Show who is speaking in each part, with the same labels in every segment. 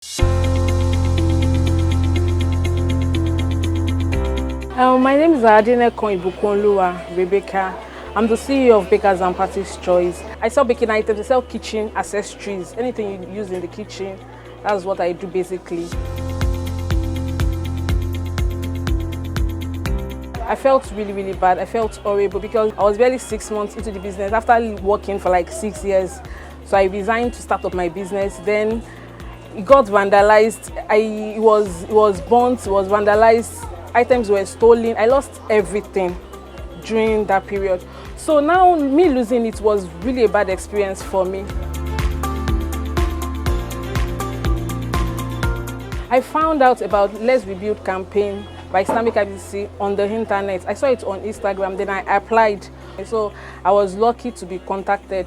Speaker 1: My name is Adenekan Ibukunoluwa, Rebecca. I'm the CEO of Bakers and Parties Choice. I sell baking items, I sell kitchen accessories, anything you use in the kitchen. That's what I do basically. I felt really bad. I felt horrible because I was barely 6 months into the business after working for like 6 years. So I resigned to start up my business. Then it got vandalized. It was burnt, it was vandalized. Items were stolen. I lost everything during that period. So now me losing it was really a bad experience for me. I found out about Let's Rebuild campaign by Islamic IBC on the internet. I saw it on Instagram, then I applied. So I was lucky to be contacted.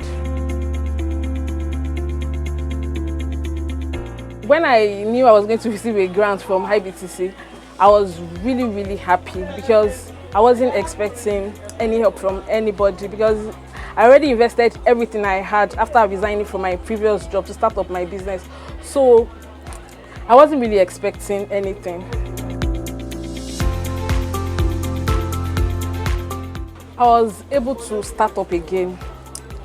Speaker 1: When I knew I was going to receive a grant from IBTC, I was really happy because I wasn't expecting any help from anybody because I already invested everything I had after resigning from my previous job to start up my business. So I wasn't really expecting anything. I was able to start up again.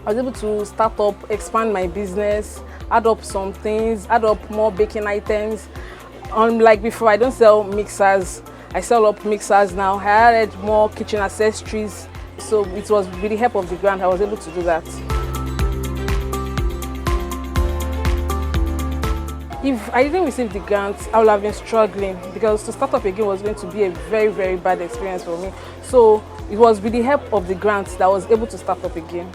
Speaker 1: I was able to start up, expand my business, add up some things, add up more baking items. Unlike before, I don't sell mixers. I sell up mixers now. I added more kitchen accessories. So it was with the help of the grant, I was able to do that. If I didn't receive the grant, I would have been struggling because to start up again was going to be a very bad experience for me. So it was with the help of the grant that I was able to start up again.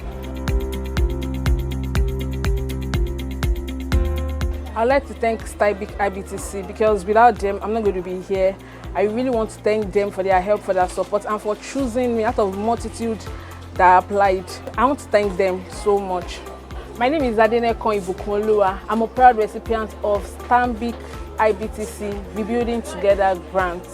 Speaker 1: I'd like to thank Islamic IBTC because without them, I'm not going to be here. I really want to thank them for their help, for their support, and for choosing me out of multitude that applied. I want to thank them so much. My name is Adenekan Ibukunoluwa. I'm a proud recipient of Islamic IBTC Rebuilding Together grant.